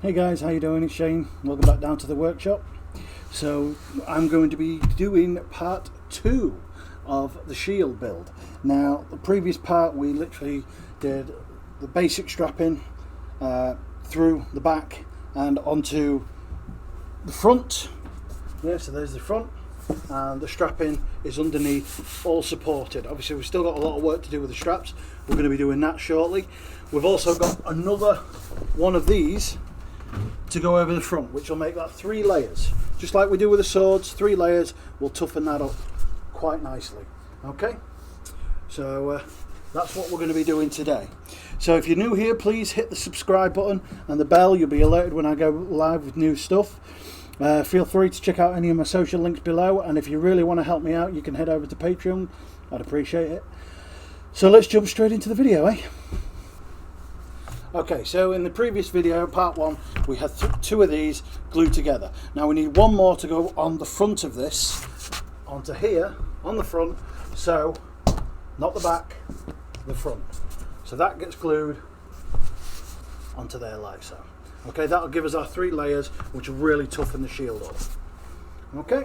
Hey guys, how you doing? It's Shane. Welcome back down to the workshop. So I'm going to be doing part 2 of the shield build. Now the previous part we literally did the basic strapping through the back and onto the front. Yeah, so there's the front, and the strapping is underneath, all supported. Obviously we've still got a lot of work to do with the straps. We're going to be doing that shortly. We've also got another one of these to go over the front, which will make that 3 layers, just like we do with the swords. 3 layers will toughen that up quite nicely. Okay, so that's what we're going to be doing today. So if you're new here, please hit the subscribe button and the bell. You'll be alerted when I go live with new stuff. Feel free to check out any of my social links below, and if you really want to help me out, you can head over to Patreon. I'd appreciate it. So let's jump straight into the video, eh? Okay, so in the previous video, part 1, we had 2 of these glued together. Now we need 1 more to go on the front of this, onto here, on the front, so not the back, the front. So that gets glued onto there like so. Okay, that'll give us our 3 layers, which will really toughen the shield up. Okay.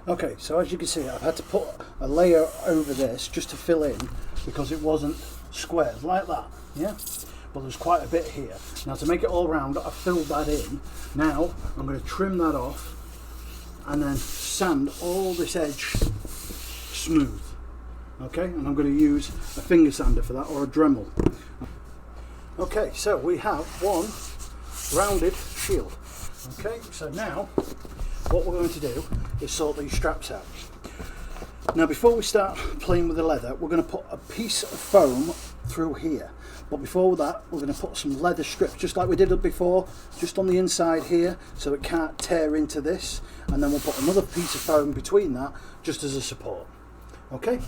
Okay, so as you can see, I've had to put a layer over this just to fill in because it wasn't squared like that, yeah? But there's quite a bit here. Now to make it all round, I've filled that in. Now I'm going to trim that off and then sand all this edge smooth. Okay, and I'm going to use a finger sander for that, or a Dremel. Okay, so we have one rounded shield. Okay, so now what we're going to do is sort these straps out. Now before we start playing with the leather, we're going to put a piece of foam through here. But before that, we're going to put some leather strips, just like we did it before, just on the inside here, so it can't tear into this. And then we'll put another piece of foam between that, just as a support. Okay?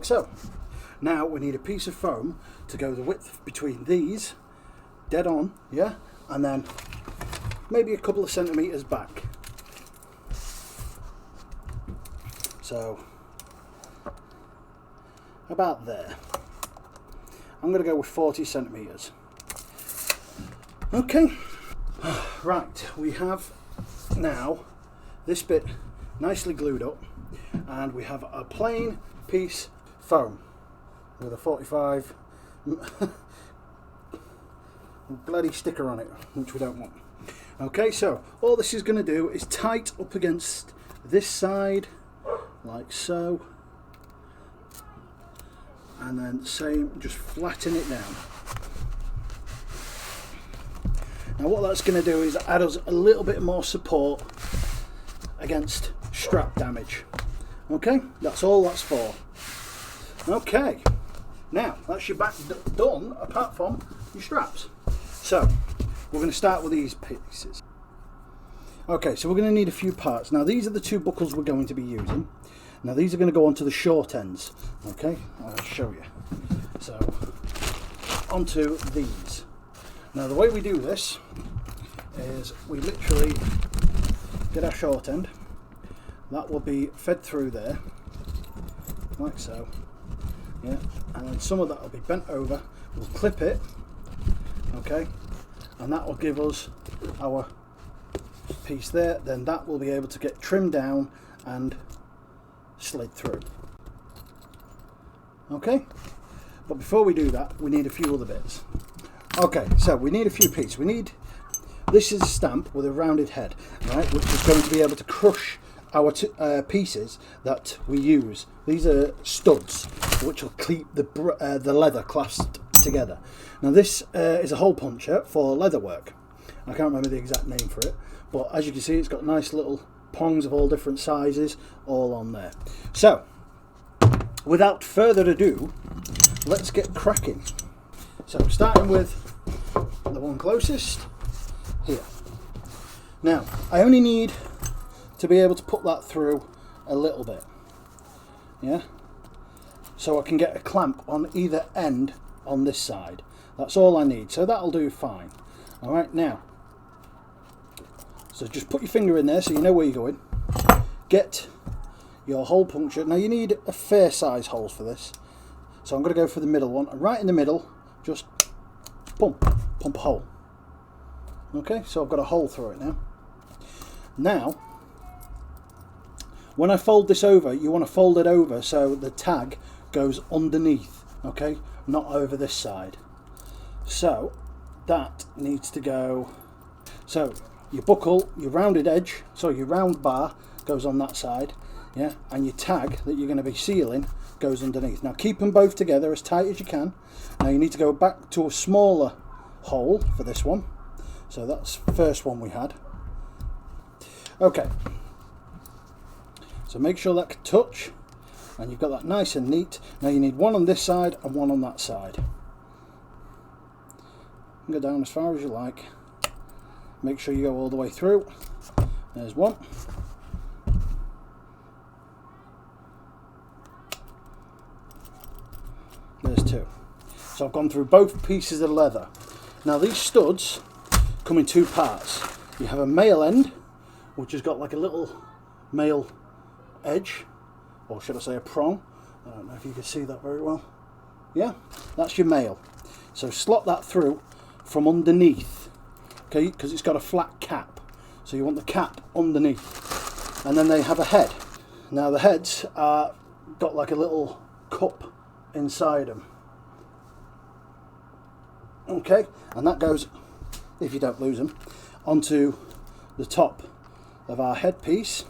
like so. Now we need a piece of foam to go the width between these, dead on, yeah, and then maybe a couple of centimetres back. So about there. I'm going to go with 40 centimetres. Okay, right, we have now this bit nicely glued up, and we have a plain piece foam with a 45 bloody sticker on it, which we don't want. Okay, so all this is going to do is tight up against this side like so, and then same, just flatten it down. Now what that's going to do is add us a little bit more support against strap damage. Okay, that's all that's for. Okay, now that's your back done, apart from your straps. So we're going to start with these pieces. Okay, so we're going to need a few parts. Now these are the two buckles we're going to be using. Now these are going to go onto the short ends. Okay, I'll show you. So onto these. Now the way we do this is we literally get our short end. That will be fed through there, like so. Yeah, and then some of that will be bent over. We'll clip it. Okay, and that will give us our piece there. Then that will be able to get trimmed down and slid through. Okay, but before we do that, we need a few other bits. Okay, so we need a few pieces. We need, this is a stamp with a rounded head, right, which is going to be able to crush our pieces that we use. These are studs which will keep the leather clasped together. Now this is a hole puncher for leather work. I can't remember the exact name for it, but as you can see, it's got nice little prongs of all different sizes all on there. So without further ado, let's get cracking. So starting with the one closest here. Now I only need to be able to put that through a little bit, yeah, so I can get a clamp on either end on this side. That's all I need, so that'll do fine. All right, now, so just put your finger in there so you know where you're going. Get your hole puncture. Now you need a fair size holes for this, so I'm going to go for the middle one, and right in the middle just pump a hole. Okay, so I've got a hole through it now. Now when I fold this over, you want to fold it over so the tag goes underneath, okay, not over this side. So that needs to go, so your buckle, your rounded edge, so your round bar goes on that side, yeah, and your tag that you're going to be sealing goes underneath. Now keep them both together as tight as you can. Now you need to go back to a smaller hole for this one. So that's the first one we had. Okay. So make sure that can touch, and you've got that nice and neat. Now you need one on this side and one on that side. Go down as far as you like. Make sure you go all the way through. There's one. There's two. So I've gone through both pieces of leather. Now these studs come in two parts. You have a male end, which has got like a little male edge, or should I say a prong. I don't know if you can see that very well. Yeah, that's your male. So slot that through from underneath, okay, because it's got a flat cap. So you want the cap underneath. And then they have a head. Now the heads are got like a little cup inside them. Okay, and that goes, if you don't lose them, onto the top of our headpiece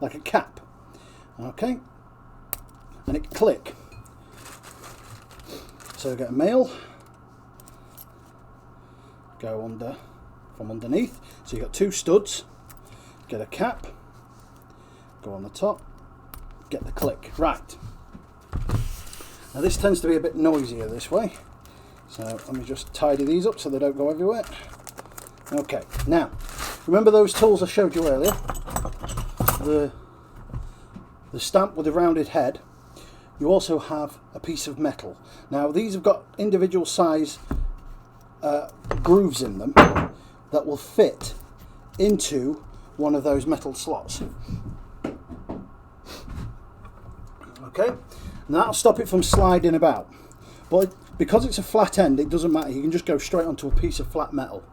like a cap. Okay, and it click. So get a male, go under from underneath. So you got two studs, get a cap, go on the top, get the click. Right. Now this tends to be a bit noisier this way, so let me just tidy these up so they don't go everywhere. Okay, now remember those tools I showed you earlier, the stamp with the rounded head. you also have a piece of metal. Now these have got individual size grooves in them that will fit into one of those metal slots. Okay, and that'll stop it from sliding about. But because it's a flat end, it doesn't matter. You can just go straight onto a piece of flat metal.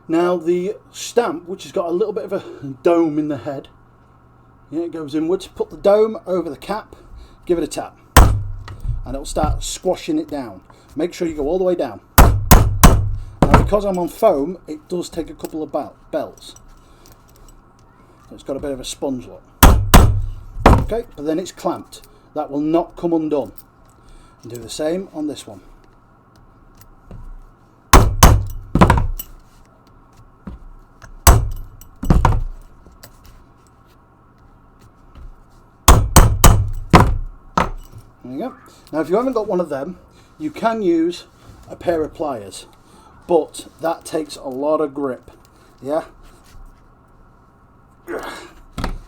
Now the stamp, which has got a little bit of a dome in the head, yeah, it goes inwards. Put the dome over the cap, give it a tap, and it'll start squashing it down. Make sure you go all the way down. Now because I'm on foam, it does take a couple of belts. So it's got a bit of a sponge look. Okay, but then it's clamped. That will not come undone. And do the same on this one. There you go. Now if you haven't got one of them, you can use a pair of pliers, but that takes a lot of grip, yeah,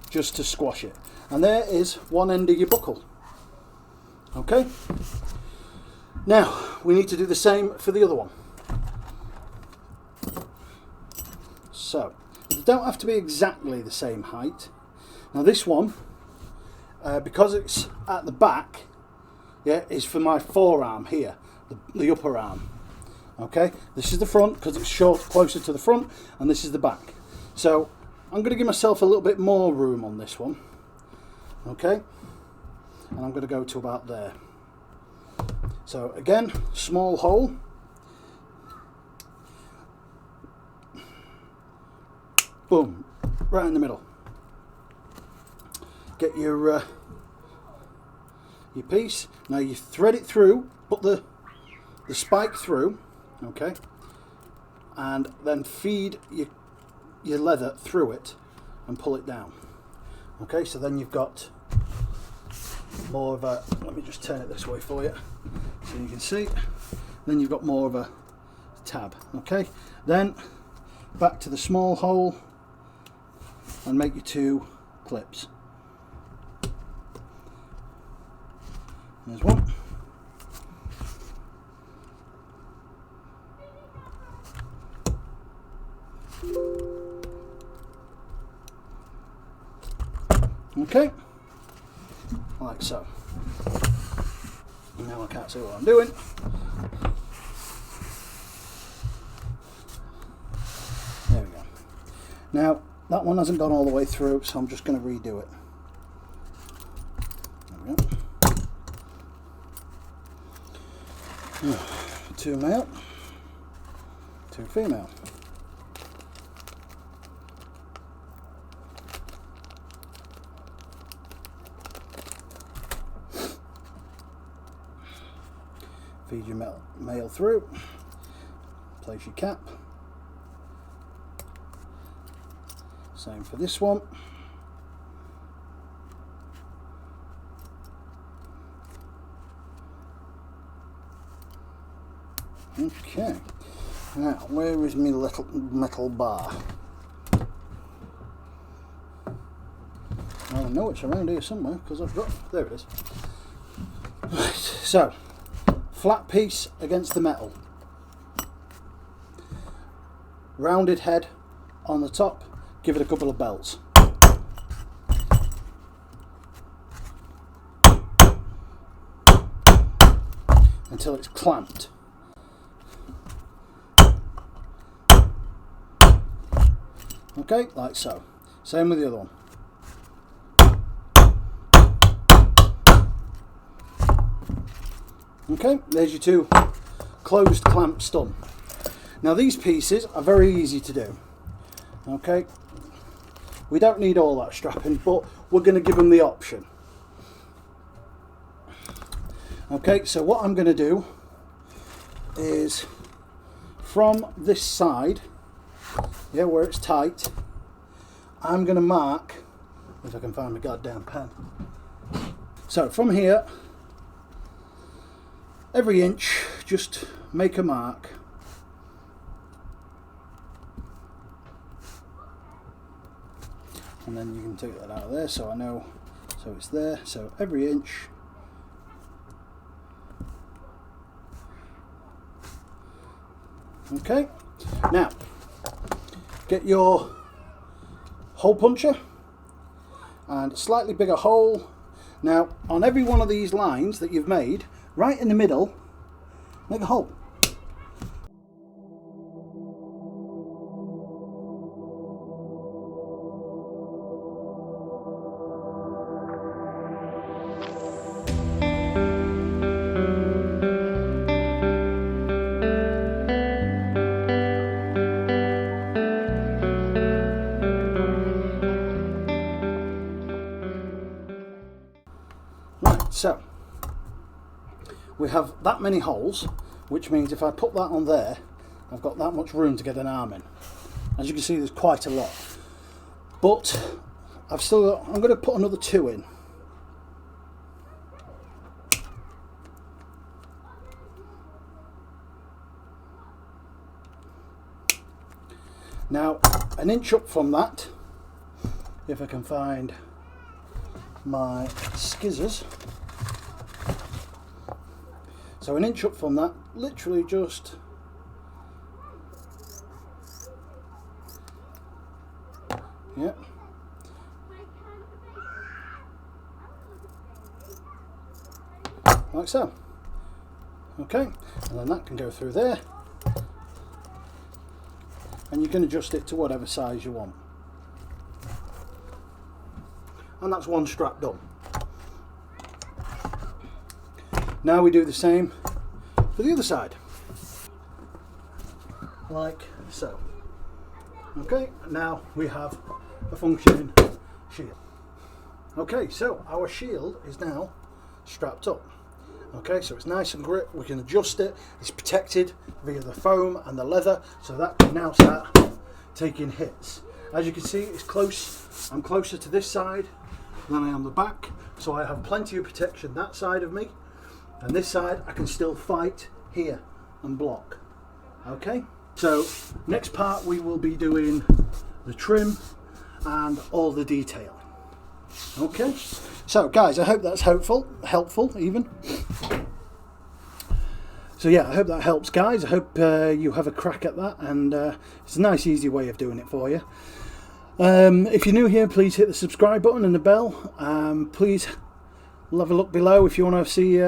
just to squash it. And there is one end of your buckle. Okay, now we need to do the same for the other one. So they don't have to be exactly the same height. Now this one, because it's at the back, yeah, is for my forearm here, the upper arm. Okay, this is the front because it's short, closer to the front, and this is the back. So I'm going to give myself a little bit more room on this one. Okay, and I'm going to go to about there. So again, small hole. Boom, right in the middle. Get your piece. Now you thread it through, put the spike through, okay, and then feed your leather through it and pull it down. Okay, so then you've got more of a, let me just turn it this way for you so you can see, then you've got more of a tab. Okay, then back to the small hole and make your 2 clips. There's one. Okay, like so. Now I can't see what I'm doing. There we go. Now that one hasn't gone all the way through, so I'm just going to redo it. There we go. 2 male, 2 female. Feed your male through, place your cap. Same for this one. Okay, now where is my little metal bar? I know it's around here somewhere because I've got, there it is. Right, so flat piece against the metal, rounded head on the top, give it a couple of belts. Until it's clamped. Okay, like so. Same with the other one. Okay, there's your 2 closed clamps done. Now these pieces are very easy to do. Okay, we don't need all that strapping, but we're going to give them the option. Okay, so what I'm going to do is from this side, yeah, where it's tight, I'm going to mark, if I can find my goddamn pen. So from here, every inch, just make a mark. And then you can take that out of there so I know, so it's there. So every inch, Okay, now get your hole puncher and a slightly bigger hole. Now on every one of these lines that you've made, right in the middle, make a hole. Right, so we have that many holes, which means if I put that on there, I've got that much room to get an arm in. As you can see, there's quite a lot, but I've still got, I'm going to put another 2 in. Now, an inch up from that, if I can find my skizzers. So an inch up from that, literally just like so. Okay, and then that can go through there, and you can adjust it to whatever size you want. And that's one strap done. Now we do the same for the other side, like so. Okay, now we have a functioning shield. Okay, so our shield is now strapped up. Okay, so it's nice and grip, we can adjust it, it's protected via the foam and the leather, so that can now start taking hits. As you can see, it's close, I'm closer to this side than I am the back, so I have plenty of protection that side of me, and this side I can still fight here and block. Okay, so next part we will be doing the trim and all the detailing. Okay, so guys, I hope that's helpful even. So yeah, I hope that helps, guys. I hope you have a crack at that, and it's a nice easy way of doing it for you. If you're new here, please hit the subscribe button and the bell. Please have a look below if you want to see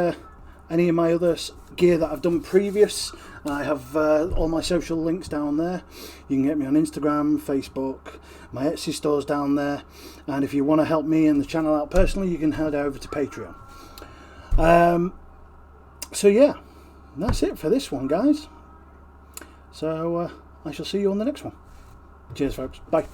any of my other gear that I've done previous. I have all my social links down there. You can get me on Instagram, Facebook, my Etsy store's down there, and if you want to help me and the channel out personally, you can head over to Patreon. So yeah, that's it for this one, guys. So I shall see you on the next one. Cheers, folks. Bye.